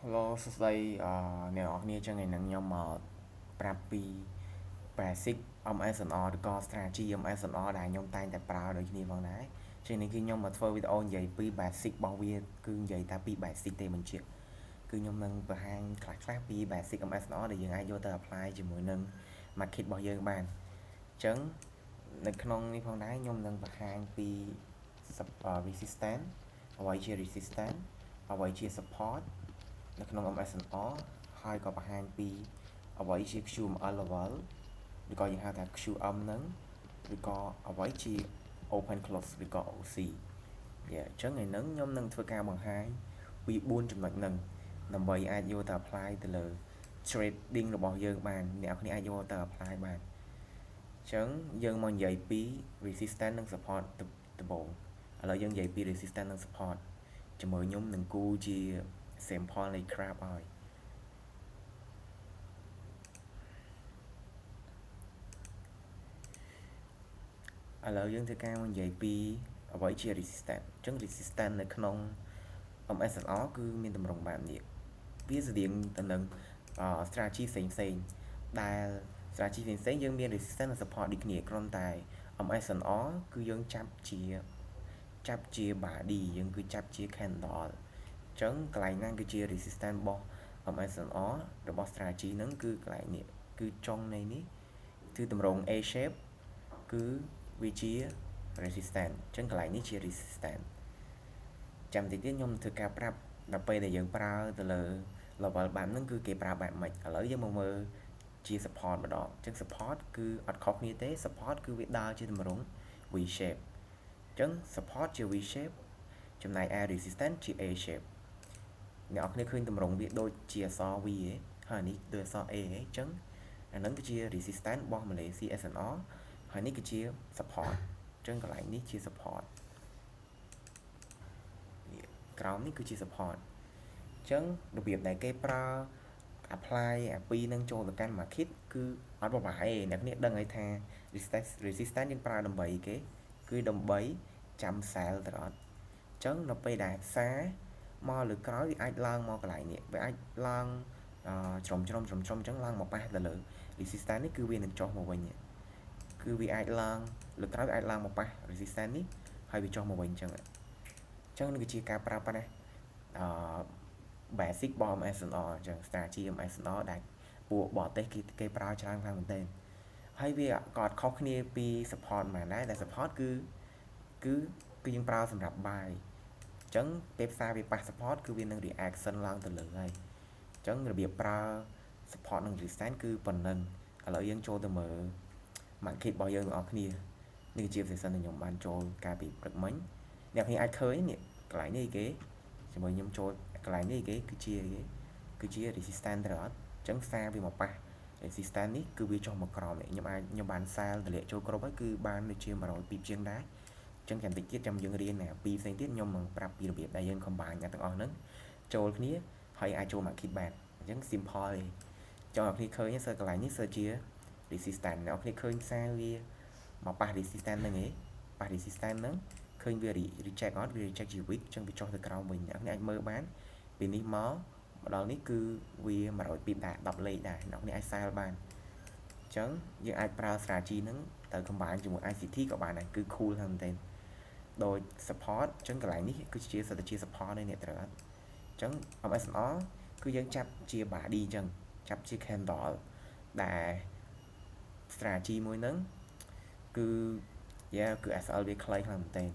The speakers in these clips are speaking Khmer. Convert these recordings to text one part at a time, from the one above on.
Hello សួស្តីអ្នកនរគ្នាចឹងថ្ងៃហ្នឹងខ្ញុំមកប្រាប់ពី basic MSNR ឬក៏ strategy MSNR ដែលខ្ញុំតែងតែប្រើដូចគ្នាផងដែរចឹងនេះគឺខ្ញុំមកធ្វើវីដេអូនិយាយពី basic របស់វាគឺនិយាយតែពី basic ទេមិនជាគឺខ្ញុំនឹងបង្ហាញខ្លះៗពី basic MSNR ដែលយើងអាចយកទៅ apply ជាមួយនឹង market របស់យើងបានចឹងនៅក្នុងនេះផងដែរខ្ញុំនឹងបង្ហាញពី resistance អ្វីជា resistance អ្វីជា support នៅក្នុង MSNR ហើយក៏បង្ហាញពីអ្វីជា QML level ឬក៏យើងហៅថា QM ហ្នឹងឬក៏អ្វីជា open close ឬក៏ OC អញ្ចឹងថ្ងៃហ្នឹងខ្ញុំនឹងធ្វើការបង្ហាញពី4ចំណុចហ្នឹងដើម្បីអាចយកទៅ apply ទៅលើ trading របស់យើងបានអ្នកនរគ្នាអាចយកទៅ apply បានអញ្ចឹងយើងមកនិយាយពី resistance និង support ដំបូងឥឡូវយើងនិយាយពី resistance និង support ជាមួយខ្ញុំនឹងគូជា sample នៃ graph ឲ្យឥឡូវយើងធ្វើការមកនិយាយពីអ្វីជា resistance អញ្ចឹង resistance នៅក្នុង MSNR គឺមានទម្រង់បែបនេះវាស្តៀងទៅនឹងstrategy ផ្សេងដែល strategy ផ្សេងយើងមាន resistance និង support ដូចគ្នាគ្រាន់តែ MSNR គឺយើងចាប់ជា body យើងគឺចាប់ជា candle អញ្ចឹងកន្លែងណាគឺជា resistance របស់ MSNR របស់ strategy ហ្នឹងគឺកន្លែងនេះគឺចុងនៃនេះគឺទម្រង់ A shape គឺវាជា resistance អញ្ចឹងកន្លែងនេះជា resistance ចាំតិចទៀតខ្ញុំធ្វើការប្រាប់ដល់ពេលដែលយើងប្រើទៅលើ level បែបហ្នឹងគឺគេប្រើបែបម៉េចឥឡូវយើងមកមើលជា support ម្ដងអញ្ចឹង support គឺអត់ខុសគ្នាទេ support គឺវាដើរជាទម្រង់ V shape អញ្ចឹង support ជា V shape ចំណែកឯ resistance ជា A shape អ្នកនរគ្នាឃើញទម្រង់វាដូចជាអក្សរ V ឯងហើយនេះដូចអក្សរ A ឯងអញ្ចឹងអាហ្នឹងគឺជា resistance របស់ Malaysia SNR ហើយនេះគឺជា support អញ្ចឹងកន្លែងនេះជា support ក្រោមនេះគឺជា support អញ្ចឹងរបៀបដែលគេប្រើ apply អាពីរនឹងចូលទៅកាន់ market គឺអត់បបាក់ទេអ្នកគ្នាដឹងហើយថា resistance យើងប្រើដើម្បីគេគឺដើម្បីចាំ sell ទៅអត់អញ្ចឹងនៅពេលដែលផ្សារមកលើក្រោយវាអាចឡើងមកកន្លែងនេះវាអាចឡើងជ្រុំអញ្ចឹងឡើងមកប៉ះទៅលើ resistance នេះគឺវានឹងចុះមកវិញគឺវាអាចឡើងលើក្រោយវាអាចឡើងមកប៉ះ resistance នេះហើយវាចុះមកវិញអញ្ចឹងនេះគឺជាការប្រើប្រាស់basic របស់ MSNR អញ្ចឹង strategy MSNR ដែលពួកបរទេសគេប្រើច្រើនខ្លាំងមែនទែនហើយវាក៏អត់ខុសគ្នាពី support មែនដែរតែ support គឺយើងប្រើសម្រាប់ buy អញ្ចឹងពេលផ្សារវាប៉ះ support គឺវានឹង reaction ឡើងទៅលើហើយអញ្ចឹងរបៀបប្រើ support និង resistance គឺប៉ុណ្ណឹងឥឡូវយើងចូលទៅមើល market របស់យើងទាំងអស់គ្នានេះជា session ដែលខ្ញុំបានចូលកាលពីព្រឹកមិញអ្នកគ្នាអាចឃើញនេះកន្លែងនេះគេជាមួយខ្ញុំចូលកន្លែងនេះគេគឺជា resistance ទៅអត់អញ្ចឹងផ្សារវាមកប៉ះ resistance នេះគឺវាចុះមកក្រោមនេះខ្ញុំបាន sell តម្លាក់ចូលគ្រប់ហើយគឺបានដូចជា100ពីបជាងដែរអញ្ចឹងចាំតិចទៀតចាំយើងរៀនពីផ្សេងទៀតខ្ញុំនឹងប្រាប់ពីរបៀបដែលយើង combine ទាំងអស់ហ្នឹងចូលគ្នាហើយអាចចូល market បានអញ្ចឹង simple ទេចង់ឲ្យគ្នាឃើញសើកន្លែងនេះសើជា resistance អ្នកគ្នាឃើញផ្សារវាមកប៉ះ resistance ហ្នឹងឯងប៉ះ resistance ហ្នឹងឃើញវា reject អត់វា reject ជា weak អញ្ចឹងវាចុះទៅក្រោមវិញអ្នកអាចមើលបានពីនេះមកដល់នេះគឺវា100ពីបដែរ10លេខដែរអ្នកអាច sell បានអញ្ចឹងយើងអាចប្រើ strategy ហ្នឹងទៅ combine ជាមួយ ICT ក៏បានដែរគឺ cool ហ្នឹងមែនទេដោយ support អញ្ចឹងកន្លែងនេះគឺជាសិតតែជា support ឯអ្នកត្រូវអត់អញ្ចឹង MSNR គឺយើងចាប់ជា body អញ្ចឹងចាប់ជា candle ដែល strategy មួយហ្នឹងគឺគឺ SL វាខ្លីខ្លាំងមែនទែន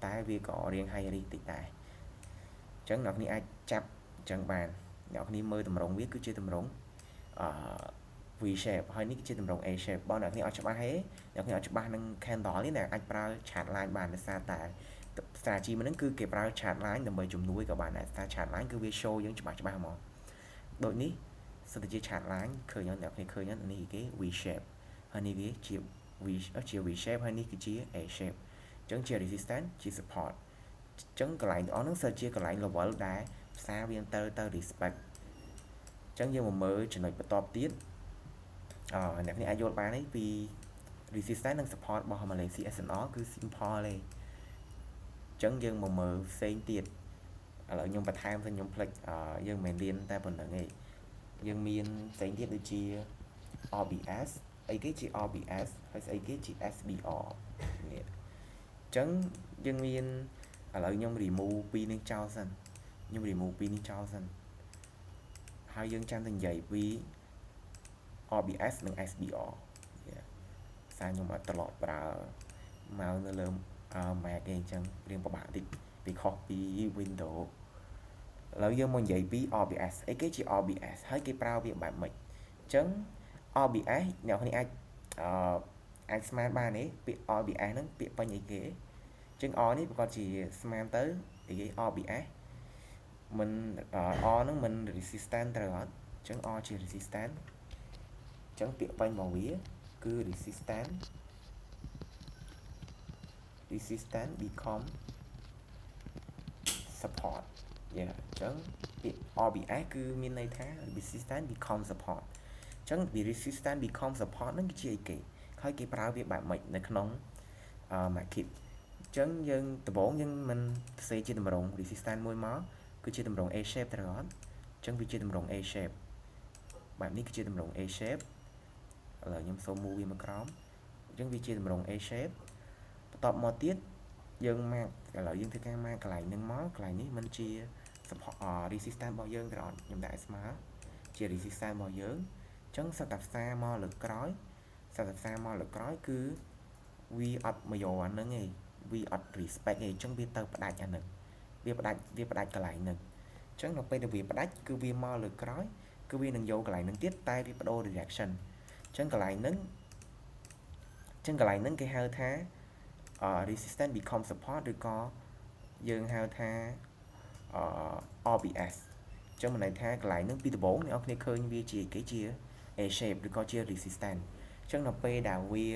តែវាក៏រៀង high risk តិចដែរអញ្ចឹងអ្នកនេះអាចចាប់អញ្ចឹងបានអ្នកនេះមើលតម្រងវាគឺជាតម្រងV shape ហើយនេះគឺជាតម្រង A shape បងអ្នកនេះអត់ច្បាស់ទេអ្នកនេះអត់ច្បាស់នឹង candle នេះអាចប្រើ chart line បានដោយសារតែ strategy មួយហ្នឹងគឺគេប្រើ chart line ដើម្បីជំនួយក៏បានដែរតែ chart line គឺវា show យើងច្បាស់ហ្មងដូចនេះសិតតែជា chart line ឃើញអ្នកនេះឃើញនេះគេ V shape ហើយនេះវាជា V shape ហើយនេះគឺជា A shape អញ្ចឹងជា resistance ជា support អញ្ចឹងកន្លែងទាំងអស់ហ្នឹងសិតជាកន្លែង level ដែលផ្សារវាទៅ respect អញ្ចឹងយើងមកមើលចំណុចបន្ទាប់ទៀតអ្នកនេះអាចយល់បានទេពី resistance និង support របស់ Malaysia SNR គឺ simple ទេអញ្ចឹងយើងមកមើលផ្សេងទៀត ឥឡូវខ្ញុំបន្ថែមទៅខ្ញុំផ្លេចយើងមិនរៀនតែប៉ុណ្្នឹងឯងយើងមានផ្សេងទៀតដូចជា OBS អីគេជា OBS ហើយស្អីគេជា SBR នេះអញ្ចឹងយើងមានឥឡូវខ្ញុំ remove ពីរនេះចោលសិនខ្ញុំ remove ពីរនេះចោលសិនហើយយើងចាំតែនិយាយពី OBS និង SBR សារខ្ញុំអត់ត្រឡប់ប្រើមកនៅលើ Mac ឯងអញ្ចឹងរៀងពិបាកតិចពីខុសពី Windows ឥឡូវយើងមកនិយាយពី OBS អីគេជា OBS ហើយគេប្រើវាបែបម៉េចអញ្ចឹង OBS អ្នកនរអាចស្មានបានទេពាក្យ OBS ហ្នឹងពាក្យពេញអីគេអញ្ចឹង O នេះប្រកាសជាស្មានទៅអីគេ OBS មិនO ហ្នឹងមិន resistant ត្រូវអត់អញ្ចឹង O ជា resistant អញ្ចឹងពាក្យពេញរបស់វាគឺ resistant become support អញ្ចឹងពាក្យ OBS គឺមានន័យថា resistant become support អញ្ចឹង resistant become support ហ្នឹងគឺជាអីគេហើយគេប្រើវាបែបម៉េចនៅក្នុង market អញ្ចឹងយើងដំបូងយើងមិនសរសេរជាតម្រង resistant មួយមកគឺជាតម្រង A shape ត្រូវអត់អញ្ចឹងវាជាតម្រង A shape បែបនេះគឺជាតម្រង A shape ឥឡូវខ្ញុំសូម move វាមកក្រោមអញ្ចឹងវាជាតម្រង A shape បន្ទាប់មកទៀតយើង mark ឥឡូវយើងធ្វើការ mark កន្លែងហ្នឹងមកកន្លែងនេះមិនជា support resistance របស់យើងត្រូវអត់ខ្ញុំដាក់ស្មើជា resistance របស់យើងអញ្ចឹងសិតតែផ្សារមកលើក្រោយគឺវាអត់មកយកអាហ្នឹងឯងវាអត់ respect ឯងអញ្ចឹងវាទៅផ្ដាច់អាហ្នឹងវាផ្ដាច់កន្លែងហ្នឹងអញ្ចឹងនៅពេលដែលវាផ្ដាច់គឺវាមកលើក្រោយគឺវានឹងយកកន្លែងហ្នឹងទៀតតែវាបដូរ direction អញ្ចឹងកន្លែងហ្នឹងគេហៅថា resistance become support ឬក៏យើងហៅថា OBS អញ្ចឹងមានន័យថាកន្លែងហ្នឹងពីដំបូងអ្នកនរគ្នាឃើញវាជាគេជា A shape ឬក៏ជា resistance អញ្ចឹងនៅពេលដែលវា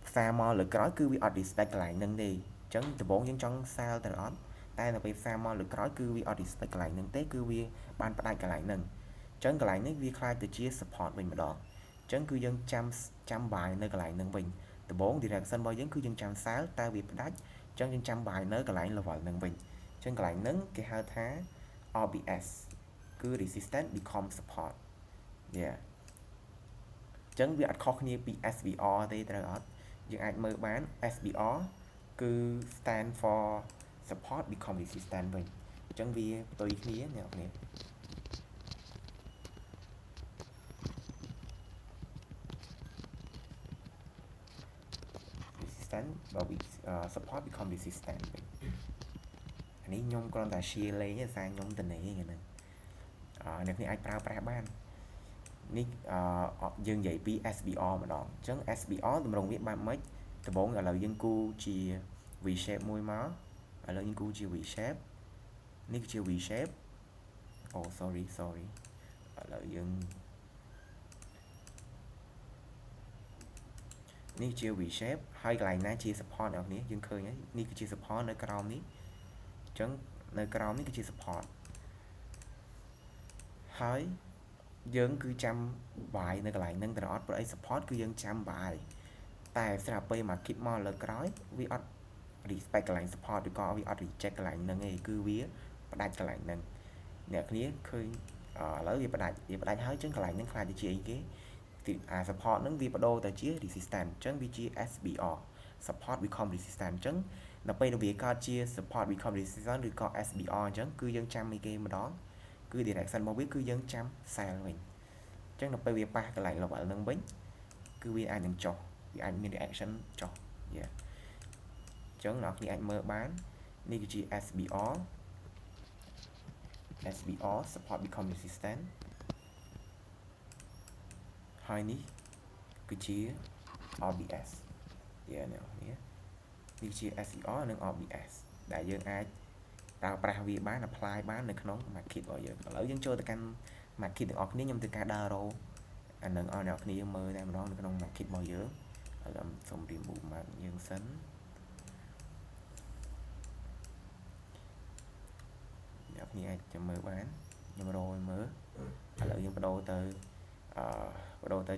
ផ្សារមកលើក្រោយគឺវាអត់ respect កន្លែងហ្នឹងទេអញ្ចឹងដំបូងយើងចង់សាលទៅអត់តែនៅពេលផ្សារមកលើក្រោយគឺវាអត់ respect កន្លែងហ្នឹងទេគឺវាបានផ្ដាច់កន្លែងហ្នឹងអញ្ចឹងកន្លែងនេះវាខ្លាចទៅជា support វិញម្ដងអញ្ចឹងគឺយើងចាំបាយនៅកន្លែងហ្នឹងវិញដំបូង direction របស់យើងគឺយើងចាំសាលតែវាផ្ដាច់អញ្ចឹងយើងចាំបាយនៅកន្លែង level ហ្នឹងវិញអញ្ចឹងកន្លែងហ្នឹងគេហៅថា OBS គឺ resistance become support អញ្ចឹងវាអត់ខុសគ្នាពី SBR ទេត្រូវអត់យើងអាចមើលបាន SBR គឺ stand for support become resistance វិញអញ្ចឹងវាផ្ទុយគ្នាអ្នកនរ resistant បើ support become resistant វិញអានេះខ្ញុំគ្រាន់តែ share លេងទេសារខ្ញុំតនេហ្នឹងអ្នកនេះអាចប្រើប្រាស់បាននេះយើងនិយាយពី SBR ម្ដងអញ្ចឹង SBR តម្រងវាបែបម៉េចដំបូងឥឡូវយើងគូជា V shape មួយមកឥឡូវយើងគូជា V shape នេះគឺជា V shape អូ sorry ឥឡូវយើងនេះជា V shape ហើយកន្លែងណាជា support អ្នកនរយើងឃើញហើយនេះគឺជា support នៅក្រោមនេះអញ្ចឹងនៅក្រោមនេះគឺជា support ហើយយើងគឺចាំបាយនៅកន្លែងហ្នឹងត្រអត់ព្រោះអី support គឺយើងចាំបាយតែស្រាប់ពេលមក keep មកលើក្រោយវាអត់ respect កន្លែង support ឬក៏វាអត់ reject កន្លែងហ្នឹងឯងគឺវាផ្ដាច់កន្លែងហ្នឹងអ្នកគ្នាឃើញឥឡូវវាផ្ដាច់ហើយអញ្ចឹងកន្លែងហ្នឹងខ្លាចទៅជាអីគេsupport ហ្នឹងវាបដូរទៅជា resistance អញ្ចឹងវាជា SBR support become resistance អញ្ចឹងដល់ពេលវាកើតជា support become resistance ឬក៏ SBR អញ្ចឹងគឺយើងចាំអីគេម្ដងគឺ direction របស់វាគឺយើងចាំ sell វិញអញ្ចឹងដល់ពេលវាប៉ះកន្លែង level ហ្នឹងវិញគឺវាអាចនឹងចុះវាអាចមាន reaction ចុះអញ្ចឹងអ្នកគ្នាអាចមើលបាននេះគឺជា SBR support become resistant ហើយនេះគឺជា OBS នេះជា SBR និង OBS ដែលយើងអាចប្រើប្រាស់វាបាន apply បាននៅក្នុង market របស់យើងឥឡូវយើងចូលទៅកាន់ market ទាំងអស់គ្នាខ្ញុំធ្វើការដើររោអានឹងឲ្យអ្នកគ្នាមើលតែម្ដងនៅក្នុង market របស់យើងឥឡូវសូម remove mark យើងសិនអ្នកគ្នាអាចចាំមើលបានខ្ញុំរោឲ្យមើលឥឡូវយើងបដូរទៅ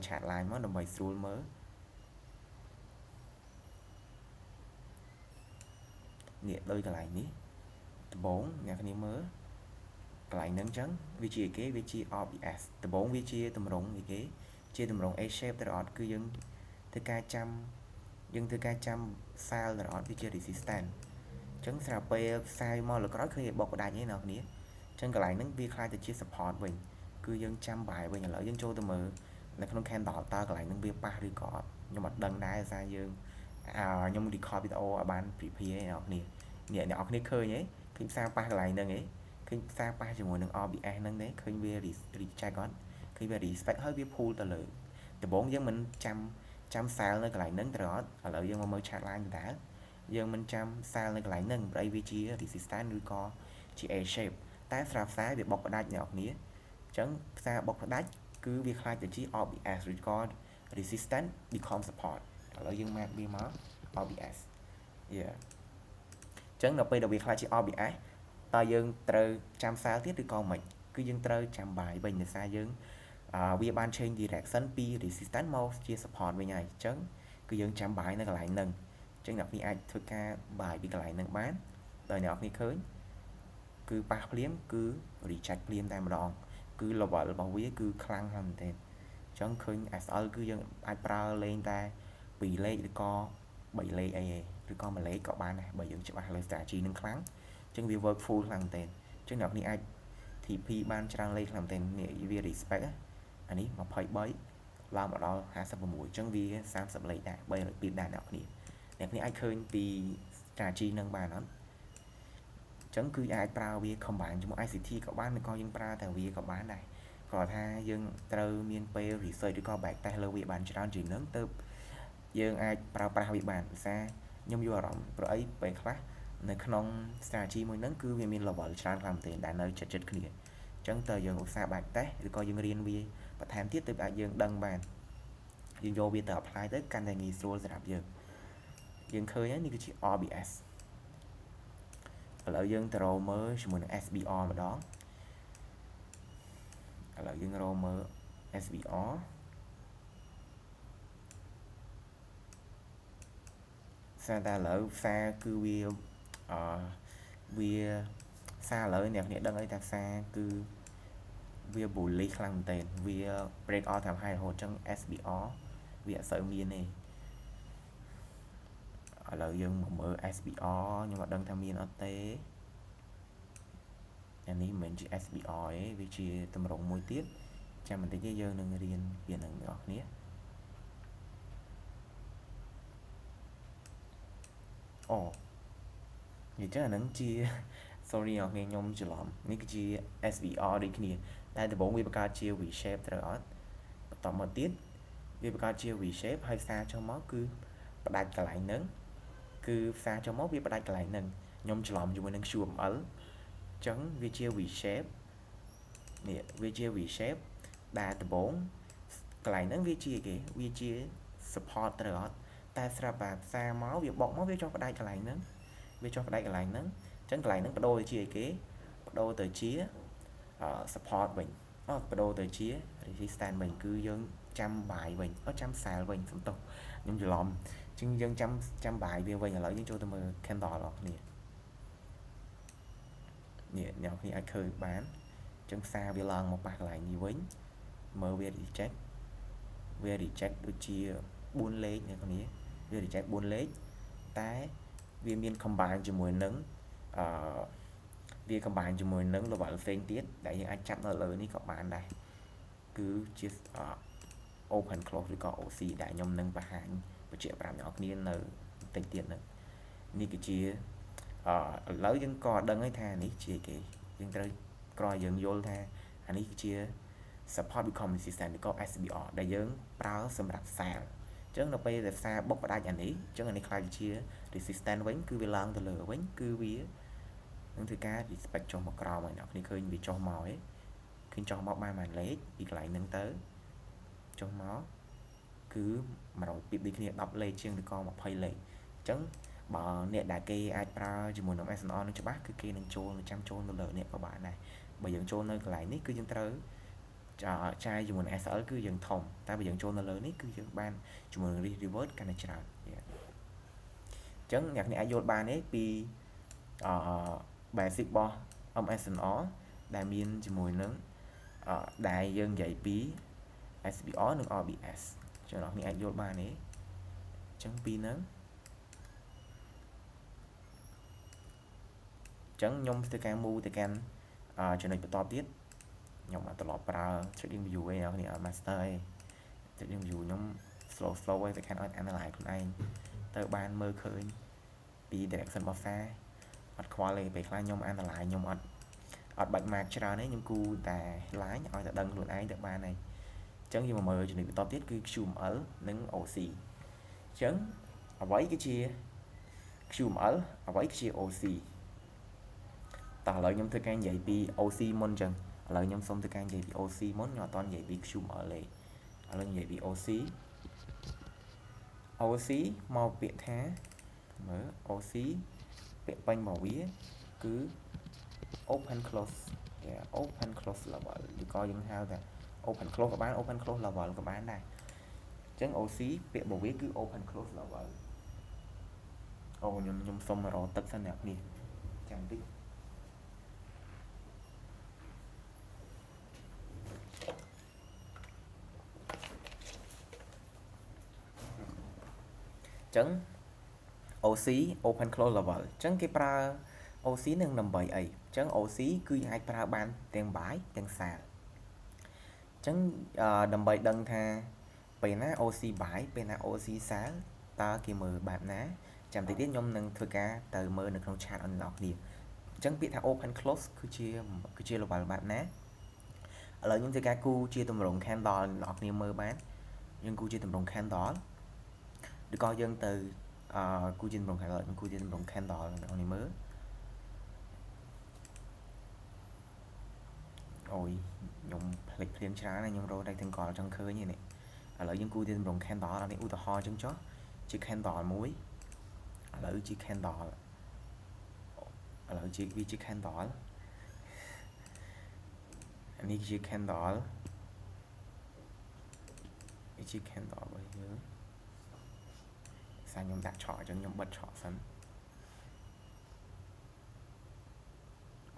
chat line មកដើម្បីស្រួលមើលនេះដោយកន្លែងនេះដ ដំបូងអ្នកគ្នាមើលកន្លែងហ្នឹងអញ្ចឹងវាជាគេវាជា OBS ដំបូងវាជាតម្រងអីគេជាតម្រង A shape ទៅអត់គឺយើងធ្វើការចាំ file ទៅអត់វាជា resistant អញ្ចឹងស្រាប់ពេលផ្សាយមកលើក្រោយឃើញវាបុកផ្ដាច់ហ្នឹងអ្នកគ្នាអញ្ចឹងកន្លែងហ្នឹងវាខ្លាចទៅជា support វិញគឺយើងចាំបាយវិញឥឡូវយើងចូលទៅមើលនៅក្នុង candle តើកន្លែងហ្នឹងវាប៉ះឬក៏អត់ខ្ញុំអត់ដឹងដែរសារយើងខ្ញុំ record វីដេអូឲ្យបាន prepare ឯអ្នកគ្នាអ្នកគ្នាឃើញទេឃើញផ្សារប៉ះកន្លែងហ្នឹងឯងឃើញផ្សារប៉ះជាមួយនឹង OBS ហ្នឹងទេឃើញវា reject អត់ឃើញវា respect ហើយវា pull ទៅលើដំបូងយើងមិនចាំ file នៅកន្លែងហ្នឹងត្រូវអត់ឥឡូវយើងមកមើល chat line តើយើងមិនចាំ file នៅកន្លែងហ្នឹងព្រោះវាជា resistance ឬក៏ជា A shape តែស្រាប់ផ្សារវាបុកផ្ដាច់អ្នកគ្នាអញ្ចឹងផ្សារបុកផ្ដាច់គឺវាខ្លាចទៅជា OBS ឬក៏ resistance become support ឥឡូវយើង map វាមក OBS អញ្ចឹងដល់ពេលដែលវាខ្លាចជា OBS តើយើងត្រូវចាំ file ទៀតឬក៏មិនគឺយើងត្រូវចាំបាយវិញដោយសារយើងវាបាន change direction ពី resistance មកជា support វិញហើយអញ្ចឹងគឺយើងចាំបាយនៅកន្លែងហ្នឹងអញ្ចឹងអ្នកនេះអាចធ្វើការបាយពីកន្លែងហ្នឹងបានដោយអ្នកនេះឃើញគឺប៉ះភ្លាមគឺ reject ភ្លាមតែម្ដងគឺ level របស់វាគឺខ្លាំងហើយមែនទេអញ្ចឹងឃើញ SL គឺយើងអាចប្រើលេងតែ2លេខឬក៏3លេខអីឬក៏1លេខក៏បានដែរបើយើងច្បាស់លើ strategy នឹងខ្លាំងអញ្ចឹងវា work full ខ្លាំងមែនទេអញ្ចឹងអ្នកនេះអាច TP បានច្រើនលេខខ្លាំងមែនទេវា respect អានេះ23ឡើងមកដល់56អញ្ចឹងវា30លេខដែរ300ពីដែរអ្នកនេះអាចឃើញពី strategy នឹងបានអត់អញ្ចឹងគឺអាចប្រើវា combine ជាមួយ ICT ក៏បានឬក៏យើងប្រើតែវាក៏បានដែរគាត់ថាយើងត្រូវមានពេល research ឬក៏ back test លើវាបានច្រើនជាងហ្នឹងទៅយើងអាចប្រើប្រាស់វាបានភាសាខ្ញុំយល់អារម្មណ៍ព្រោះអីពេលខ្លះនៅក្នុង strategy មួយហ្នឹងគឺវាមាន level ច្រើនខ្លាំងមែនទេដែលនៅចិត្តគ្នាអញ្ចឹងតើយើងឧស្សាហ៍ back test ឬក៏យើងរៀនវាបន្ថែមទៀតទៅអាចយើងដឹងបានយើងយកវាទៅ apply ទៅកាន់តែងាយស្រួលសម្រាប់យើងឃើញហើយនេះគឺជា OBS ឥឡូវយើងទៅរកមើលជាមួយនឹង SBR ម្ដងឥឡូវយើងរកមើល SBR សារតែឥឡូវផ្សារគឺវាសារឥឡូវអ្នកគ្នាដឹងអីថាផ្សារគឺវា bullish ខ្លាំងមែនទែនវា break all time high រហូតចឹង SBR វាអត់សូវមានទេឥឡូវយើងមកមើល SBR ខ្ញុំអត់ដឹងថាមានអត់ទេអានេះមិនមែនជា SBR ទេវាជាតម្រងមួយទៀតចាំបន្តិចទេយើងនឹងរៀនវានឹងអ្នកនរគ្នាអូនិយាយចឹងអានឹងជា sorry អ្នកនាងខ្ញុំច្រឡំនេះគឺជា SBR ដូចគ្នាតែដំបូងវាបង្កើតជា V shape ត្រូវអត់បន្តមកទៀតវាបង្កើតជា V shape ហើយផ្សារចុះមកគឺផ្ដាច់កន្លែងហ្នឹងគឺផ្សារចុះមកវាផ្ដាច់កន្លែងហ្នឹងខ្ញុំច្រឡំជាមួយនឹង QML អញ្ចឹងវាជា V shape នេះវាជា V shape ដែលដំបូងកន្លែងហ្នឹងវាជាគេវាជា support ត្រូវអត់តែស្រាប់តែផ្សារមកវាបុកមកវាចុះផ្ដាច់កន្លែងហ្នឹងវាចុះផ្ដាច់កន្លែងហ្នឹងអញ្ចឹងកន្លែងហ្នឹងបដូរទៅជាអីគេបដូរទៅជា support វិញបដូរទៅជា resistance វិញគឺយើងចាំបាយវិញចាំ sell វិញសំទោសខ្ញុំច្រឡំអញ្ចឹងយើងចាំបាយវាវិញឥឡូវយើងចូលទៅមើល candle របស់គ្នានេះអ្នកគ្នាអាចឃើញបានអញ្ចឹងផ្សារវាឡើងមកប៉ះកន្លែងនេះវិញមើលវា reject ដូចជា4លេខអ្នកគ្នាវា reject 4លេខតែវាមាន combine ជាមួយនឹងវា combine ជាមួយនឹង level ផ្សេងទៀតដែលយើងអាចចាប់នៅលើនេះក៏បានដែរគឺជា open close ឬក៏ OC ដែលខ្ញុំនឹងបង្ហាញបញ្ជាក់ប្រាប់អ្នកគ្នានៅបន្តិចទៀតហ្នឹងនេះគឺជាឥឡូវយើងក៏ដឹងហើយថានេះជាគេយើងត្រូវក្រោយយើងយល់ថាអានេះគឺជា support become resistance ឬក៏ SBR ដែលយើងប្រើសម្រាប់ sell អញ្ចឹងនៅពេលដែលផ្សារបុកផ្ដាច់អានេះអញ្ចឹងអានេះខ្លាចជា resistance វិញគឺវាឡើងទៅលើវិញគឺវានឹងធ្វើការ respect ចុះមកក្រោមហើយអ្នកគ្នាឃើញវាចុះមកឯងឃើញចុះមកបានមួយលេខពីកន្លែងហ្នឹងទៅចុះមកគឺ100ពីបដូចគ្នា10លេខជាងឬក៏20លេខអញ្ចឹងបើអ្នកដែលគេអាចប្រើជាមួយនឹង SNR នឹងច្បាស់គឺគេនឹងចូលចាំចូលនៅលើនេះក៏បានដែរបើយើងចូលនៅកន្លែងនេះគឺយើងត្រូវចាយជាមួយនឹង SL គឺយើងធំតែបើយើងចូលនៅលើនេះគឺយើងបានជាមួយនឹង revert កាន់តែច្រើនអញ្ចឹងអ្នកនេះអាចយល់បានទេពី basic របស់ MSNR ដែលមានជាមួយនឹងដែលយើងនិយាយពី SBR និង RBS ចឹងអ្នកអាចយល់បានទេចឹងពីហ្នឹងចឹងខ្ញុំធ្វើការ move ទៅកាន់ចំណុចបន្តទៀតខ្ញុំអត់ត្រឡប់ប្រើ trading view ទេអ្នកនេះ master ឯង trading view ខ្ញុំ slow ឯងតែខាងឲ្យ analyze ខ្លួនឯងទៅបានមើលឃើញពី direction របស់សារអត់ខ្វល់ទេពេលខ្លះខ្ញុំ analyze ខ្ញុំអត់បាច់ mark ច្រើនទេខ្ញុំគូតែ line ឲ្យតែដឹងខ្លួនឯងទៅបានហើយចឹងយើងមកមើលចំណុចបន្តទៀតគឺ QML និង OC ចឹងអ្វីគឺជា QML អ្វីគឺជា OC តោះឥឡូវខ្ញុំធ្វើការនិយាយពី OC មុនចឹងឥឡូវខ្ញុំសុំធ្វើការនិយាយពី OC មុនខ្ញុំអត់តនិយាយពី QML ទេឥឡូវនិយាយពី OC មកពាក្យថាមើល OC ពាក្យពេញរបស់វាគឺ open close open close level ឬក៏យើងហៅថា open close ក៏បាន open close level ក៏បានដែរអញ្ចឹង OC ពាក្យរបស់វាគឺ open close level អូខ្ញុំសុំរកទឹកសិនអ្នកនេះចាំតិចចឹង OC open close level ចឹងគេប្រើ OC នឹងដើម្បីអីចឹង OC គឺយើងអាចប្រើបានទាំង buy ទាំង sell ចឹងដើម្បីដឹងថាពេលណា OC buy ពេលណា OC sell តើគេមើលបែបណាចាំតិចទៀតខ្ញុំនឹងធ្វើការទៅមើលនៅក្នុង chart អនឡាញគ្នាអញ្ចឹងពាក្យថា open close គឺជា level បែបណាឥឡូវខ្ញុំធ្វើការគូជាទម្រង់ candle អ្នកគ្នាមើលបានយើងគូជាទម្រង់ candle ឬក៏យើងទៅគូជាទម្រង់ candle ខ្ញុំគូជាទម្រង់ candle អ្នកគ្នាមើលអូយខ្ញុំផ្លេចភ្លាមច្រើនហើយខ្ញុំរកតែទាំងកលចង់ឃើញនេះឥឡូវយើងគូជាទម្រង់ candle អានេះឧទាហរណ៍អញ្ចឹងចុះជា candle មួយឥឡូវជា candle ឥឡូវជាវាជា candle អានេះជា candle វាជា candle របស់យើងសាខ្ញុំដាក់ឆក់អញ្ចឹងខ្ញុំបិទឆក់សិន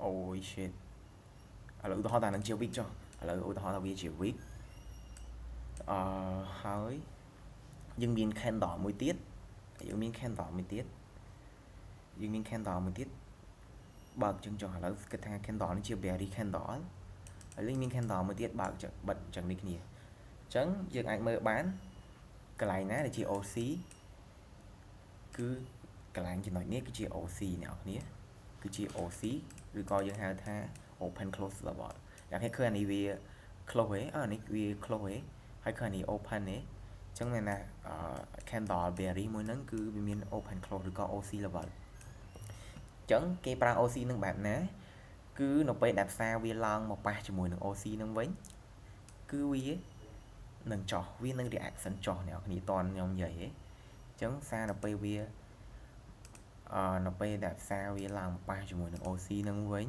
អូយ shit ឥឡូវឧទាហរណ៍ថានឹងជា week ចុះឥឡូវឧទាហរណ៍ថាវាជា week ហើយយើងមាន candle មួយទៀតយើងមាន candle មួយទៀតបើកចឹងចុះឥឡូវគិតថា candle នេះជា bearish candle ហើយយើងមាន candle មួយទៀតបើកបិទចឹងនេះគ្នាអញ្ចឹងយើងអាចមើលបានកន្លែងណាដែលជា OC គឺកន្លែងចំណុចនេះគឺជា OC អ្នកនរគឺជា OC ឬក៏យើងហៅថា open close level យ៉ាងនេះឃើញអានេះវា close ទេអានេះវា close ទេហើយឃើញអានេះ open ទេអញ្ចឹងមានថា candle bearish មួយហ្នឹងគឺវាមាន open close ឬក៏ OC level អញ្ចឹងគេប្រើ OC នឹងបែបណាគឺនៅពេលដែលផ្សារវាឡើងមកប៉ះជាមួយនឹង OC នឹងវិញគឺវានឹងចោះវានឹង reaction ចោះអ្នកនរតន់ខ្ញុំនិយាយទេអញ្ចឹងសារនៅពេលវានៅពេលដែលផ្សារវាឡើងប៉ះជាមួយនឹង OC នឹងវិញ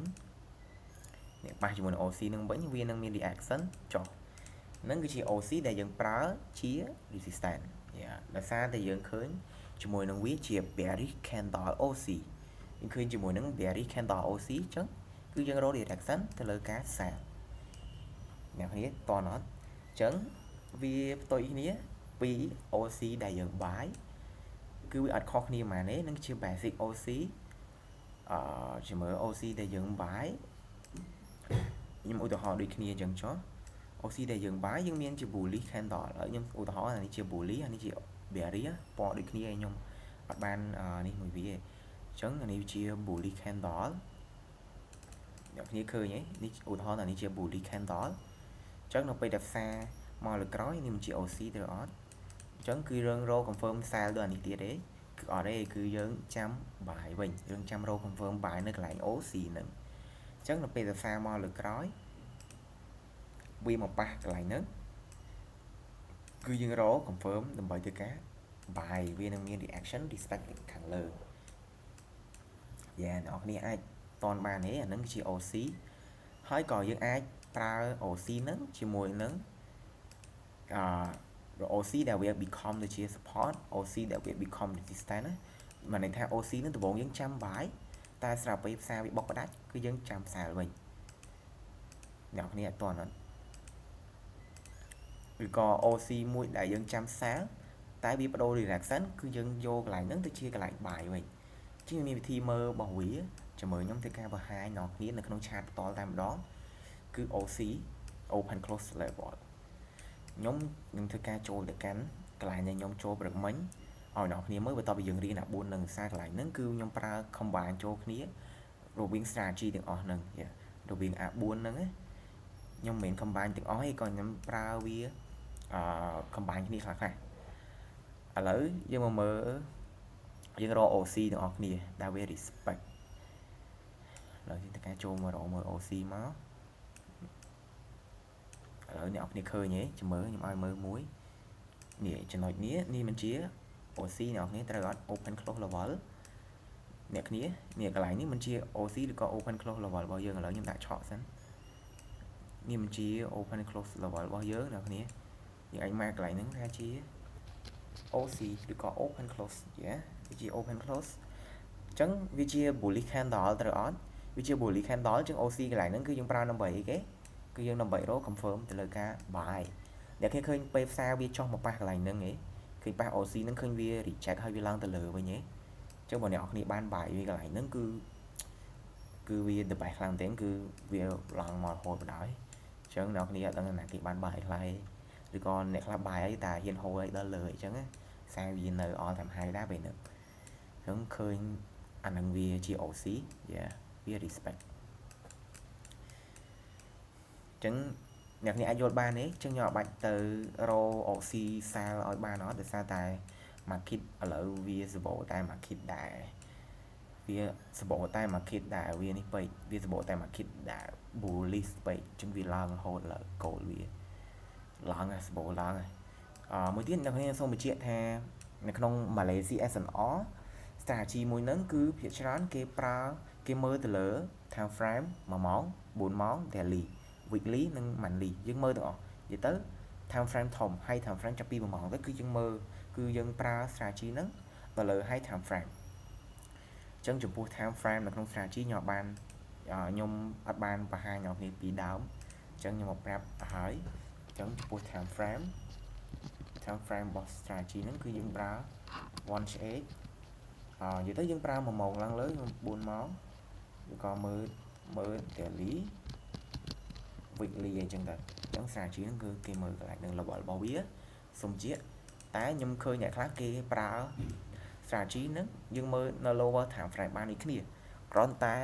នេះប៉ះជាមួយនឹង OC នឹងវិញវានឹងមាន reaction ចុះហ្នឹងគឺជា OC ដែលយើងប្រើជា resistance ដោយសារតែយើងឃើញជាមួយនឹងវាជា bearish candle OC យើងឃើញជាមួយនឹង bearish candle OC អញ្ចឹងគឺយើងរក direction ទៅលើការ sell អ្នកគ្នាតើអត់អញ្ចឹងវាផ្ទុយគ្នាពី OC ដែលយើង buy គឺវាអត់ខុសគ្នាប៉ុន្មានទេនឹងជា basic OC ជាមើល OC ដែលយើង buy ខ្ញុំឧទាហរណ៍ដូចគ្នាអញ្ចឹងចុះ OC ដែលយើង buy យើងមានជា bullish candle ហើយខ្ញុំឧទាហរណ៍អានេះជា bullish អានេះជា bearish ពណ៌ដូចគ្នាខ្ញុំអត់បាននេះមួយវាទេអញ្ចឹងអានេះជា bullish candle អ្នកគ្នាឃើញទេនេះឧទាហរណ៍ថានេះជា bullish candle អញ្ចឹងនៅពេលដែលផ្សារមកលើក្រោយនេះមិនជា OC ទេអត់អញ្ចឹងគឺរឿងរក confirm sell ទៅអានេះទៀតទេគឺអត់ទេគឺយើងចាំ buy វិញយើងចាំរក confirm buy នៅកន្លែង OC ហ្នឹងអញ្ចឹងនៅពេលដែលផ្សារមកលើក្រោយវាមកប៉ះកន្លែងហ្នឹងគឺយើងរក confirm ដើម្បីធ្វើការ buy វានឹងមាន reaction respect ខាងលើអ្នកនរគ្នាអាចតនបានទេអាហ្នឹងជា OC ហើយក៏យើងអាចប្រើ OC ហ្នឹងជាមួយនឹងOC ដែលវា become ទៅជា support OC ដែលវា become resistance ណាមានន័យថា OC ហ្នឹងដំបូងយើងចាំ buy តែស្រាប់ពេលផ្សារវាបុកផ្ដាច់គឺយើងចាំផ្សារវិញអ្នកគ្នាអត់ទាន់អត់ឬក៏ OC មួយដែលយើងចាំផ្សារតែវាបដូរ direction គឺយើងយកកន្លែងហ្នឹងទៅជាកន្លែងបាយវិញជាងមានវិធីមើលរបស់វាជាមួយខ្ញុំធ្វើការបង្ហាញអ្នកគ្នានៅក្នុង chat ផ្ទាល់តែម្ដងគឺ OC open close level ខ្ញុំនឹងធ្វើការចូលទៅកាន់កន្លែងដែលខ្ញុំចូលព្រឹកមិញឲ្យអ្នកគ្នាមើលបន្ទាប់ពីយើងរៀន4នឹងសារកន្លែងហ្នឹងគឺខ្ញុំប្រើ combine ចូលគ្នារវាង strategy ទាំងអស់ហ្នឹងរវាង A4 ហ្នឹងខ្ញុំមិនមែន combine ទាំងអស់ទេក៏ខ្ញុំប្រើវាcombine គ្នាខ្លះៗឥឡូវយើងមកមើលយើងរក OC ទាំងអស់គ្នាដែលវា respect ឥឡូវយើងធ្វើការចូលមករកមើល OC មកឥឡូវអ្នកនរគ្នាឃើញទេចាំមើលខ្ញុំឲ្យមើលមួយនេះចំណុចនេះមិនជា OC អ្នកនរគ្នាត្រូវអត់ open close level អ្នកគ្នានេះកន្លែងនេះមិនជា OC ឬក៏ open close level របស់យើងឥឡូវខ្ញុំដាក់ឆក់សិននេះមិនជា open close level របស់យើងអ្នកគ្នាយើងអាចមកកន្លែងហ្នឹងថាជា OC ឬក៏ open close វាជា open close អញ្ចឹងវាជា bullish candle ត្រូវអត់វាជា bullish candle អញ្ចឹង OC កន្លែងហ្នឹងគឺយើងប្រើដើម្បីអីគេគឺយើងដើម្បីរក confirm ទៅលើការ buy អ្នកគេឃើញពេលផ្សារវាចុះមកប៉ះកន្លែងហ្នឹងឃើញប៉ះ OC ហ្នឹងឃើញវា reject ហើយវាឡើងទៅលើវិញអញ្ចឹងបើអ្នកនរគ្នាបាន buy វាកន្លែងហ្នឹងគឺវា the best ខ្លាំងមែនគឺវាឡើងមករហូតបណ្ដោយអញ្ចឹងអ្នកនរគ្នាអត់ដឹងណាគេបាន buy ខ្លះឬក៏អ្នកខ្លះ buy អីតែហ៊ាន hold អីដល់លើអញ្ចឹងខ្សែវានៅ all time high ដែរពេលហ្នឹងអញ្ចឹងឃើញអាហ្នឹងវាជា OC វា respect អញ្ចឹងអ្នកនេះអាចយល់បានទេអញ្ចឹងខ្ញុំអត់បាច់ទៅរក OC sell ឲ្យបានអត់ដោយសារតែ market ឥឡូវវាសបោតែ market ដែរវាសបោតែ market ដែរវានេះពេកវាសបោតែ market ដែរ bullish ពេកអញ្ចឹងវាឡើងរហូតលើ goal វាឡើងសបោឡើងមួយទៀតអ្នកខ្ញុំសូមបញ្ជាក់ថានៅក្នុង Malaysia SNR strategy មួយហ្នឹងគឺភាគច្រើនគេមើលទៅលើ time frame 1ម៉ោង4ម៉ោង daily weekly និង monthly យើងមើលទាំងអស់និយាយទៅ time frame ធំហើយ time frame ចាប់ពី1ម៉ោងទៅគឺយើងប្រើ strategy ហ្នឹងទៅលើ high time frame អញ្ចឹងចំពោះ time frame នៅក្នុង strategy ខ្ញុំអត់បានបង្ហាញអ្នកនេះពីដើមអញ្ចឹងខ្ញុំមកប្រាប់ទៅហើយអញ្ចឹងចំពោះ time frame របស់ strategy ហ្នឹងគឺយើងប្រើ 1h8 និយាយទៅយើងប្រើ1ម៉ោងឡើងលើ4ម៉ោងឬក៏មើល daily weekly អញ្ចឹងទៅអញ្ចឹង strategy ហ្នឹងគឺគេមើលកន្លែងនឹង level របស់វាសុំជាតែខ្ញុំឃើញអ្នកខ្លះគេប្រើ strategy ហ្នឹងយើងមើលនៅ lower time frame បានដូចគ្នាគ្រាន់តែ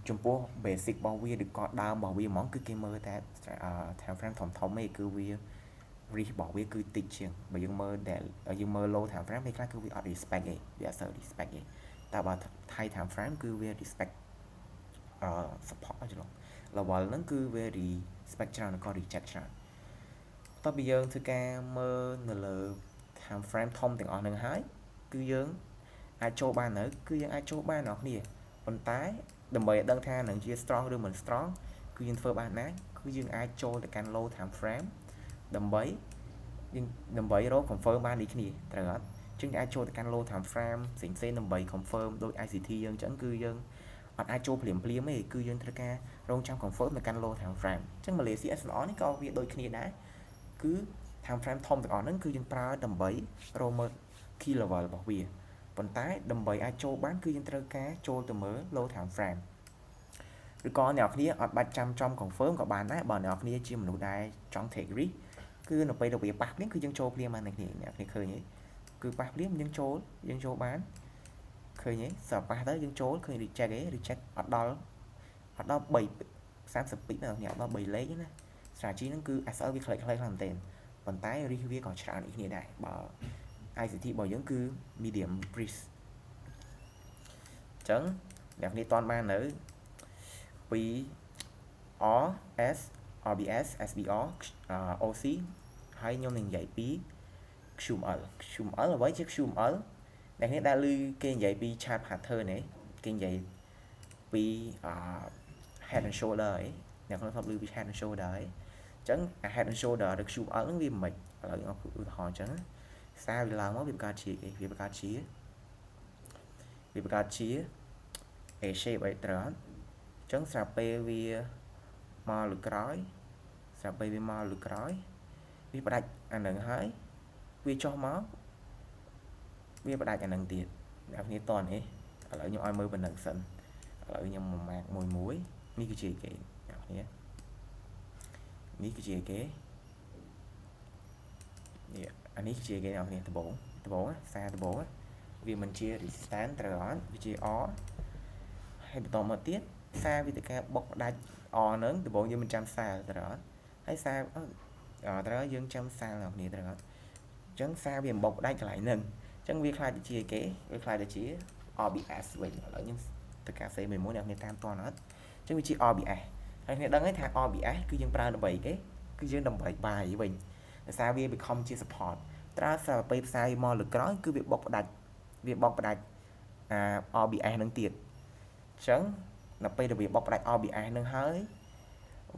ចំពោះ basic របស់វាឬក៏ដើមរបស់វាហ្មងគឺគេមើលតែ time frame ធំឯងគឺវា risk របស់វាគឺតិចជាងបើយើងមើល low time frame ពេលខ្លះគឺវាអត់ respect ទេវាអត់សូវ respect ទេតែបើ high time frame គឺវា respect support ច្រឡំ level ហ្នឹងគឺវា respect ច្រើនឬក៏ reject ច្រើនបន្ទាប់ពីយើងធ្វើការមើលនៅលើ time frame ធំទាំងអស់ហ្នឹងហើយគឺយើងអាចចូលបាននៅគឺយើងអាចចូលបានអ្នកគ្នាប៉ុន្តែដើម្បីឲ្យដឹងថានឹងជា strong ឬមិន strong គឺយើងធ្វើបានណាគឺយើងអាចចូលទៅកាន់ low time frame ដើម្បីរក confirm បានដូចគ្នាត្រូវអត់ជាងអាចចូលទៅកាន់ low time frame ផ្សេងៗដើម្បី confirm ដូច ICT យើងអញ្ចឹងគឺយើងអត់អាចចូលភ្លាមទេគឺយើងត្រូវការរងចាំ confirm នៅកាន់ low time frame អញ្ចឹង Malaysia SNR នេះក៏វាដូចគ្នាដែរគឺ time frame ធំទាំងអស់ហ្នឹងគឺយើងប្រើដើម្បីរកមើល key level របស់វាប៉ុន្តែដើម្បីអាចចូលបានគឺយើងត្រូវការចូលទៅមើល low time frame ឬក៏អ្នកគ្នាអត់បាច់ចាំចំ confirm ក៏បានដែរបើអ្នកគ្នាជាមនុស្សដែលចង់ take risk គឺនៅពេលដែលវាប៉ះភ្លាមគឺយើងចូលភ្លាមបានអ្នកគ្នាឃើញទេគឺប៉ះភ្លាមយើងចូលបានឃើញទេសើប៉ះទៅយើងចូលឃើញ reject អត់ដល់3 30ពីណាអ្នកអត់ដល់3លេខណា strategy ហ្នឹងគឺ SL វាខ្លីៗខ្លាំងមែនទែនប៉ុន្តែ risk វាក៏ច្រើនដូចគ្នាដែរបើ ICT របស់យើងគឺ medium risk អញ្ចឹងអ្នកនេះតន់បាននៅពី RS RBS SBR OC ហើយខ្ញុំនឹងនិយាយពី QML អ្វីជា QML អ្នកនេះដែលឮគេនិយាយពី chart pattern នេះគេនិយាយពី head and shoulder ឯងអ្នកខ្លះធ្លាប់ឮពី head and shoulder ឯងអញ្ចឹង head and shoulder ឬ QML ហ្នឹងវាមិនឥឡូវខ្ញុំឧទាហរណ៍អញ្ចឹងសារវាឡើងមកវាបង្កើតជា A shape អីត្រូវអត់ចឹងស្រាប់ពេលវាមកលើក្រោយស្រាប់ពេលវាមកលើក្រោយវាផ្ដាច់អានឹងហើយវាចុះមកវាផ្ដាច់អានឹងទៀតអ្នកគ្នាតនេះឥឡូវខ្ញុំឲ្យមើលប៉ុណ្ណឹងសិនឥឡូវខ្ញុំមកម៉ាកមួយនេះគឺជាគេអ្នកគ្នានេះគឺជាគេនេះអានេះគឺជាគេអ្នកគ្នាដបងសារដបងវាមិនជា resistance ត្រូវអត់វាជា R ហើយបន្តមកទៀតសារវិធីការបុកផ្ដាច់ R ហ្នឹងដបងយើងមិនចាំសារត្រូវអត់ហើយសារត្រូវយើងចាំសារអ្នកគ្នាត្រូវអត់អញ្ចឹងសារវាបុកផ្ដាច់កន្លែងហ្នឹងអញ្ចឹងវាខ្លាចទៅជាគេវាខ្លាចទៅជា RBS វិញឥឡូវខ្ញុំទៅការសេមួយអ្នកគ្នាតាមតអត់អញ្ចឹងវាជា RBS ហើយអ្នកដឹងហើយថា RBS គឺយើងប្រើដើម្បីគេគឺយើងដើម្បីបាយវិញដោយសារវា become ជា support ត្រាសារពេលផ្សាយមកលើក្រោយគឺវាបុកផ្ដាច់RBS នឹងទៀតអញ្ចឹងដល់ពេលដែលវាបុកផ្ដាច់ RBS នឹងហើយ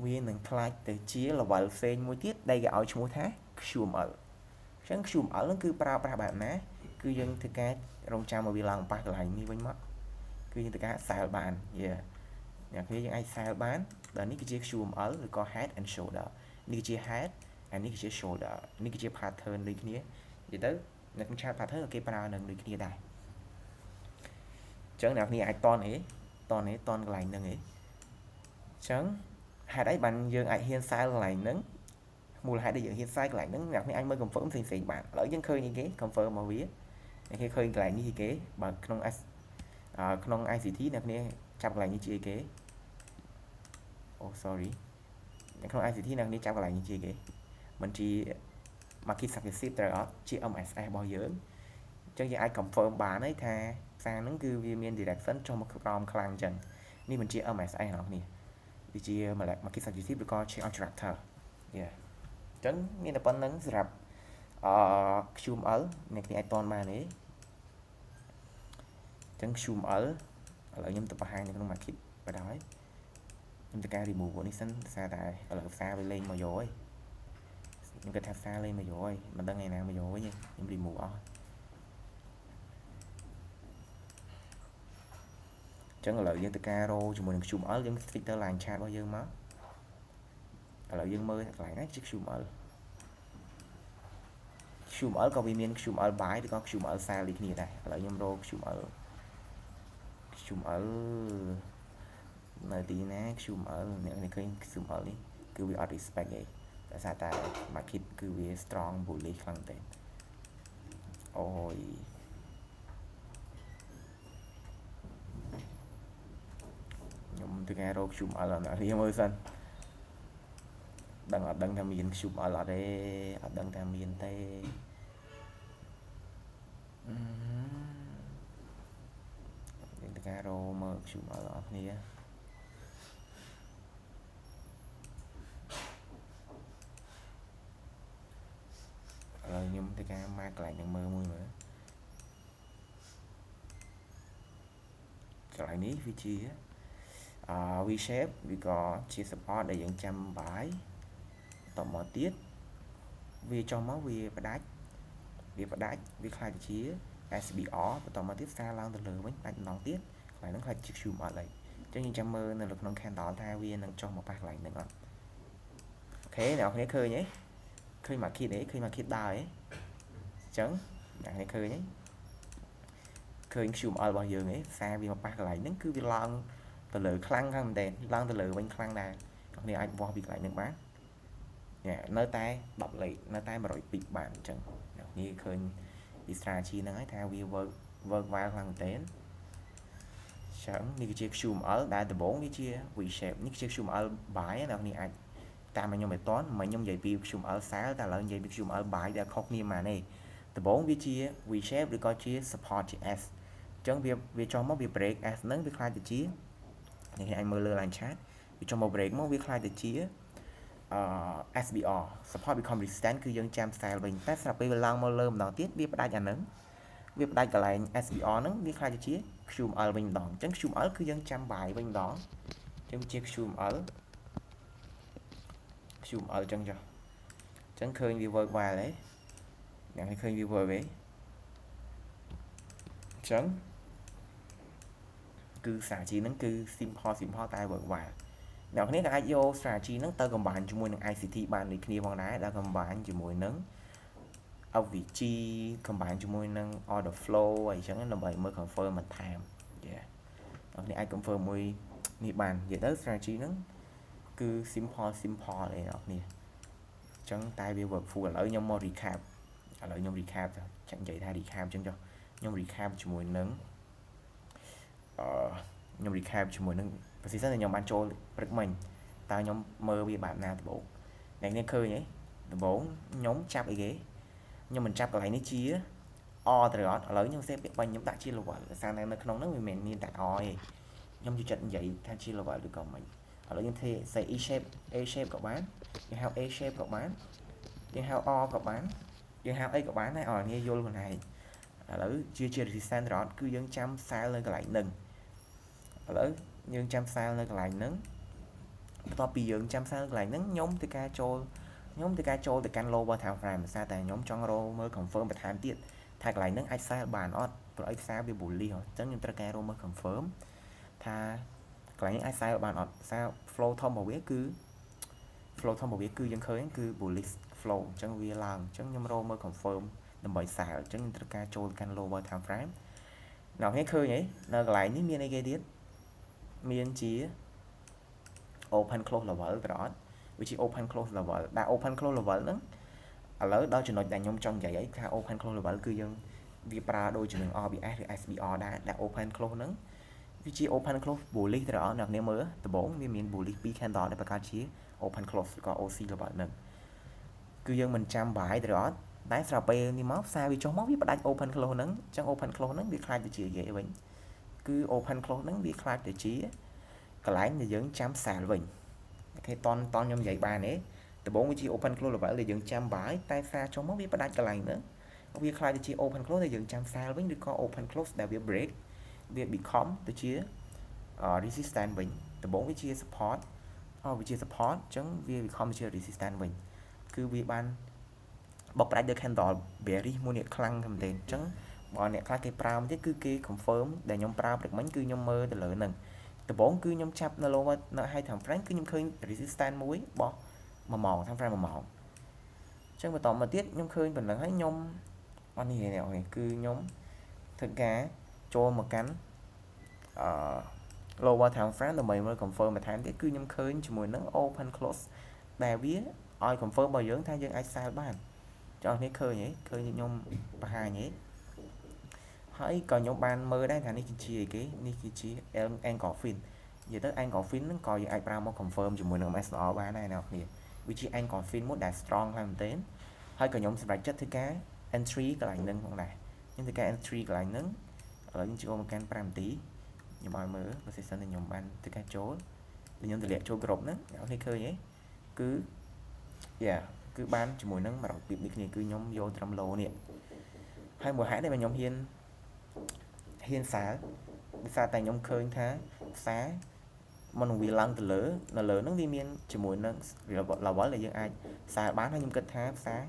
វានឹងខ្លាចទៅជា level ផ្សេងមួយទៀតដែលគេឲ្យឈ្មោះថា QML អញ្ចឹង QML នឹងគឺប្រើប្រាស់បែបណាគឺយើងធ្វើការរងចាំឲ្យវាឡើងប៉ះកន្លែងនេះវិញមកគឺយើងធ្វើការ cell បានអ្នកគ្នាយើងអាច cell បានដល់នេះគឺជា QML ឬក៏ head and shoulder នេះគឺជា head ហើយនេះគឺជា shoulder នេះគឺជា pattern ដូចគ្នានិយាយទៅនៅក្នុង chart pattern គេប្រើនឹងដូចគ្នាដែរអញ្ចឹងអ្នកគ្នាអាចតនកន្លែងហ្នឹងឯងអញ្ចឹងហេតុអីបានយើងអាចហ៊ាន cell កន្លែងហ្នឹងមូលហេតុដែលយើងហ៊ាន cell កន្លែងហ្នឹងអ្នកគ្នាអាចមើល confirm ផ្សេងៗបានឥឡូវយើងឃើញអីគេ confirm មកវាអ្នកគ្នាឃើញកន្លែងនេះគេបើក្នុង ICT អ្នកគ្នាចាប់កន្លែងនេះជាគេsorry នៅក្នុង ICT អ្នកគ្នាចាប់កន្លែងនេះជាគេមិនជា market successive ត្រូវអត់ជា MSS របស់យើងអញ្ចឹងយើងអាច confirm បានហើយថាសារហ្នឹងគឺវាមាន direction ចុះមកក្រោមខ្លាំងអញ្ចឹងនេះមិនជា MSS អ្នកគ្នាវាជា market successive ឬក៏ change of character អញ្ចឹងមានតែប៉ុណ្្នឹងសម្រាប់QML អ្នកគ្នាអាចតនបានទេអញ្ចឹង QML ឥឡូវខ្ញុំទៅបង្ហាញនៅក្នុង market បណ្ដោយខ្ញុំត្រូវការ remove នេះសិនសារតែឥឡូវសារវាលេងមកយកហើយខ្ញុំគិតថាសារលេងមកយកហើយមិនដឹងថ្ងៃណាមកយកវិញខ្ញុំ remove អស់អញ្ចឹងឥឡូវយើងទៅការរោជាមួយនឹង QML យើង stick ទៅ line chart របស់យើងមកឥឡូវយើងមើលកន្លែងណាជា QML ក៏វាមាន QML buy ឬក៏ QML sell ដូចគ្នាដែរឥឡូវខ្ញុំរក QML នៅទីណា QML អ្នកឃើញ QML នេះគឺវាអត់ respect ទេដោយសារតែ market គឺវា strong bullish ខ្លាំងតែអូយខ្ញុំទៅការរក QML អត់រៀងមើលសិនអត់ដឹងថាមាន QML អត់ទេអត់ដឹងថាមានទេយើងទៅការរកមើល QML អត់គ្នាឥឡូវខ្ញុំទៅការមកកន្លែងនឹងមើលមួយកន្លែងនេះវាជាV shape វាក៏ជា support ដែលយើងចាំបាយតមកទៀតវាចុះមកវាផ្ដាច់វាខ្លាចជា SBR បន្តមកទៀតសារឡើងទៅលើវិញដាច់ម្ដងទៀតកន្លែងហ្នឹងខ្លាចជា QML អីអញ្ចឹងយើងចាំមើលនៅក្នុង candle ថាវានឹងចុះមកប៉ះកន្លែងហ្នឹងអត់អូខេអ្នកនរគ្នាឃើញទេឃើញ market ទេឃើញ market ដើរទេអញ្ចឹងអ្នកនរគ្នាឃើញទេឃើញ QML របស់យើងទេសារវាមកប៉ះកន្លែងហ្នឹងគឺវាឡើងទៅលើខ្លាំងខាងមែនទេឡើងទៅលើវិញខ្លាំងដែរអ្នកគ្នាអាចវាស់ពីកន្លែងហ្នឹងបាននៅតែ10លេខនៅតែ102បានអញ្ចឹងអ្នកគ្នាឃើញពី strategy ហ្នឹងហើយថាវា work well ខ្លាំងមែនទេចឹងនេះគឺជា QML ដែលដំបូងវាជា V shape នេះគឺជា QML buy អ្នកគ្នាអាចតាមខ្ញុំមិនតន់មកខ្ញុំនិយាយពី QML sell តែឥឡូវនិយាយពី QML buy ដែលខុសគ្នាមកនេះដំបូងវាជា V shape ឬក៏ជា support ជា S អញ្ចឹងវាចុះមកវា break S ហ្នឹងវាខ្លាចទៅជាអ្នកគ្នាអាចមើលលើ line chart វាចុះមក break មកវាខ្លាចទៅជាSBR support become resistance គឺយើងចាំ sell វិញតែស្រាប់ពេលវាឡើងមកលើម្ដងទៀតវាផ្ដាច់អាហ្នឹងវាផ្ដាច់កន្លែង SBR ហ្នឹងវាខ្លាចទៅជា QML វិញម្ដងអញ្ចឹង QML គឺយើងចាំបាយវិញម្ដងអញ្ចឹងជា QML អញ្ចឹងចុះអញ្ចឹងឃើញវា work well ទេអ្នកឃើញវា work ទេអញ្ចឹង គឺ strategy ហ្នឹងគឺ simple តែ worthwhile អ្នកគ្នាក៏អាចយក strategy ហ្នឹងទៅ combine ជាមួយនឹង ICT បានដូចគ្នាផងដែរដែល combine ជាមួយនឹង OVG combine ជាមួយនឹង order flow អីចឹងដើម្បីមើល confirm បន្ថែម yeah អ្នកគ្នាអាច confirm មួយនេះបាននិយាយទៅ strategy ហ្នឹងគឺ simple ទេអ្នកគ្នាចឹងតែវា workful ឥឡូវខ្ញុំមក recap ឥឡូវខ្ញុំ recap ចាក់និយាយថា recap ចឹងចុះខ្ញុំ recap ជាមួយនឹងខ្ញុំ recap ជាមួយនឹង position ដែលខ្ញុំបានចូលព្រឹកមិញតើខ្ញុំមើលវាបែបណាដំបូងអ្នកនេះឃើញទេដំបូងខ្ញុំចាប់អីគេខ្ញុំមិនចាប់កន្លែងនេះជា or ត្រូវអត់ឥឡូវខ្ញុំសេពាក្យបាញ់ខ្ញុំដាក់ជា level ដោយសារតែនៅក្នុងហ្នឹងវាមិនមានតែ or ទេខ្ញុំជួយចិត្តនិយាយថាជា level ឬក៏មិនឥឡូវខ្ញុំធ្វើ say E shape A shape ក៏បានយើងហៅ A shape ក៏បានយើងហៅ or ក៏បានយើងហៅអីក៏បានដែរឲ្យងាយយល់ខ្លួនឯងឥឡូវជា resistance ត្រង់គឺយើងចាំ cell នៅកន្លែងហ្នឹងឥឡូវយើងចាំ cell នៅកន្លែងហ្នឹងបន្ទាប់ពីយើងចាំ cell កន្លែងហ្នឹងខ្ញុំទៅការចូលទៅកាន់ lower time frame ដោយសារតែខ្ញុំចង់រកមើល confirm បន្ថែមទៀតថាកន្លែងហ្នឹងអាច cell បានអត់ព្រោះអីផ្សារវា bullish អញ្ចឹងខ្ញុំត្រូវការរកមើល confirm ថាកន្លែងនេះអាច cell បានអត់សារ flow ធំរបស់វាគឺ យើងឃើញគឺ bullish flow អញ្ចឹងវាឡើងអញ្ចឹងខ្ញុំរកមើល confirm ដើម្បី sell អញ្ចឹងខ្ញុំត្រូវការចូលទៅកាន់ lower time frame អ្នកនេះឃើញហីនៅកន្លែងនេះមានអីគេទៀតមានជា open close level ត្រង់វាជា open close level ដែល open close level ហ្នឹងឥឡូវដល់ចំណុចដែលខ្ញុំចង់និយាយថា open close level គឺយើងវាប្រើដូចជានឹង RBS ឬ SBR ដែល open close ហ្នឹងវាជា open close bullish ត្រង់អ្នកនាងមើលដំបូងវាមាន bullish 2 candle ដែលបង្កើតជា open close ឬក៏ OC level ហ្នឹងគឺយើងមិនចាំបាយត្រង់តែស្រាប់ពេលនេះមកផ្សារវាចុះមកវាផ្ដាច់ open close ហ្នឹងអញ្ចឹង open close ហ្នឹងវាខ្លាចទៅជានិយាយវិញគឺ open close ហ្នឹងវាខ្លាចទៅជាកន្លែងដែលយើងចាំ sell វិញអូខេតនខ្ញុំនិយាយបានទេដំបូងវាជា open close level ដែលយើងចាំបាយតែផ្សារចុះមកវាផ្ដាច់កន្លែងហ្នឹងវាខ្លាចទៅជា open close ដែលយើងចាំ sell វិញឬក៏ open close ដែលវា break វា become ទៅជា resistance វិញដំបូងវាជា support វាជា support អញ្ចឹងវា become ជា resistance វិញគឺវាបានបកផ្ដាច់ដោយ candle bearish មួយនេះខ្លាំងមែនទេអញ្ចឹងបើអ្នកខ្លះគេប្រើមកទៀតគឺគេ confirm ដែលខ្ញុំប្រើព្រឹកមិញគឺខ្ញុំមើលទៅលើហ្នឹងដំបូងគឺខ្ញុំចាប់នៅ low នៅ high time frame គឺខ្ញុំឃើញ resistance មួយបោះ1ម៉ោង time frame 1ម៉ោងអញ្ចឹងបន្តមកទៀតខ្ញុំឃើញប៉ុណ្ណឹងហើយខ្ញុំអត់នេះទេគឺខ្ញុំធ្វើការចូលមកកាន់lower time frame ដើម្បីមើល confirm បន្ថែមទៀតគឺខ្ញុំឃើញជាមួយនឹង open close ដែលវាឲ្យ confirm របស់យើងថាយើងអាច sell បានចង់នេះឃើញខ្ញុំបង្ហាញហើយក៏ខ្ញុំបានមើលដែរថានេះគឺជាអីគេនេះគឺជា engulfing និយាយទៅ engulfing ហ្នឹងក៏យើងអាចប្រើមក confirm ជាមួយនឹង MSR បានដែរអ្នកគ្នាវាជា engulfing មួយដែល strong ខ្លាំងមែនទែនហើយក៏ខ្ញុំសម្រេចចិត្តធ្វើការ entry កន្លែងហ្នឹងផងដែរខ្ញុំធ្វើការ entry កន្លែងហ្នឹងឥឡូវខ្ញុំចូលមកកាន់5នាទីខ្ញុំឲ្យមើល position ដែលខ្ញុំបានធ្វើការចូលខ្ញុំទម្លាក់ចូលក្រុមហ្នឹងអ្នកគ្នាឃើញទេគឺ គឺបានជាមួយនឹង100ពីបនេះគ្នាគឺខ្ញុំយកត្រឹម low នេះហើយមួយហេតុដែលខ្ញុំហ៊ានសាលដោយសារតែខ្ញុំឃើញថាផ្សារមុននឹងវាឡើងទៅលើនៅលើហ្នឹងវាមានជាមួយនឹង level ដែលយើងអាចសាលបានហើយខ្ញុំគិតថាផ្សារ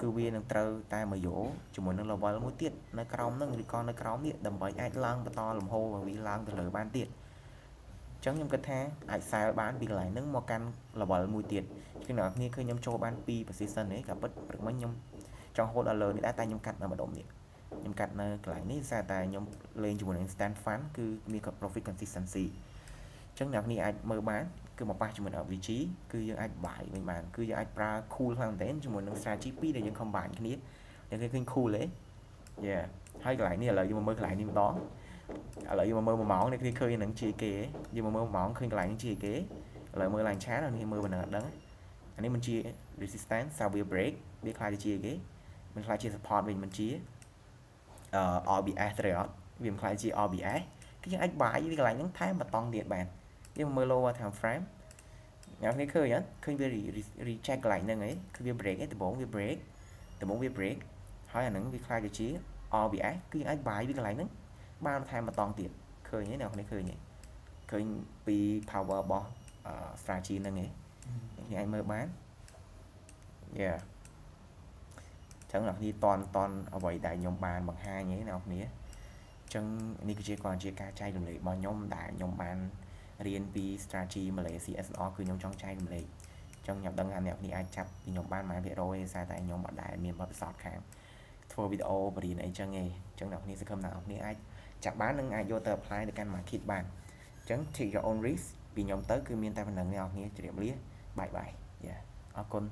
គឺវានឹងត្រូវតែមកយកជាមួយនឹង level មួយទៀតនៅក្រោមហ្នឹងឬក៏នៅក្រោមនេះដើម្បីអាចឡើងបន្តលំហូរវាឡើងទៅលើបានទៀតអញ្ចឹងខ្ញុំគិតថាអាច sell បានពីកន្លែងហ្នឹងមកកាន់ level មួយទៀតគឺអ្នកនរឃើញខ្ញុំចូលបាន2 position ទេក៏ពិតព្រឹកមិញខ្ញុំចង់ hold ដល់លើនេះដែរតែខ្ញុំកាត់នៅម្ដុំនេះខ្ញុំកាត់នៅកន្លែងនេះសារតែខ្ញុំលេងជាមួយនឹង instant fund គឺមាន profit consistency អញ្ចឹងអ្នកនរអាចមើលបានគឺមកប៉ះជាមួយនឹង VG គឺយើងអាចបាយវិញបានគឺយើងអាចប្រើ cool ខ្លាំងមែនទែនជាមួយនឹង strategy 2ដែលយើង combine គ្នាយើងឃើញ cool ទេហើយកន្លែងនេះឥឡូវយើងមកមើលកន្លែងនេះម្ដងឥឡូវយើងមកមើល1ម៉ោងនេះឃើញនឹងជាគេយើងមកមើល1ម៉ោងឃើញកន្លែងនេះជាគេឥឡូវមើល line chart នេះមើលប៉ុណ្ណឹងអត់ដឹងអានេះមិនជា resistance សាវា break វាខ្លាចទៅជាគេមិនខ្លាចជា support វិញមិនជា RBS ត្រូវអត់វាមិនខ្លាចជា RBS គឺយើងអាចបាយវាកន្លែងហ្នឹងថែមបតង់ទៀតបានយើងមើល lower time frame អ្នកនេះឃើញអត់ឃើញវា reject កន្លែងហ្នឹងឯងគឺវា break ឯងដំបូងវា break ហើយអាហ្នឹងវាខ្លាចទៅជា RBS គឺយើងអាចបាយវាកន្លែងហ្នឹងបានថែមបតង់ទៀតឃើញទេអ្នកនេះឃើញពី power របស់ strategy ហ្នឹងឯងយើងអាចមើលបានចឹងអ្នកនេះតន់អ្វីដែលខ្ញុំបានបង្ហាញឯងអ្នកនេះ ចឹងនេះគឺជាគាត់ជាការចែករំលែករបស់ខ្ញុំដែលខ្ញុំបានរៀនពី strategy Malaysia SNR គឺខ្ញុំចង់ចែករំលែកចឹងខ្ញុំដឹងថាអ្នកនេះអាចចាប់ពីខ្ញុំបានប៉ុន្មាន%ទេតែខ្ញុំអត់ដែលមានបទពិសោធន៍ខាងធ្វើវីដេអូបរិញ្ញាអីចឹងទេចឹងអ្នកនេះសង្ឃឹមថាអ្នកនេះអាចចាប់បាននិងអាចយកទៅ apply ទៅកាន់ market បានចឹង take your own risk ពីខ្ញុំទៅគឺមានតែប៉ុណ្្នឹងអ្នកនេះជម្រាបលាបាយបាយអរគុណ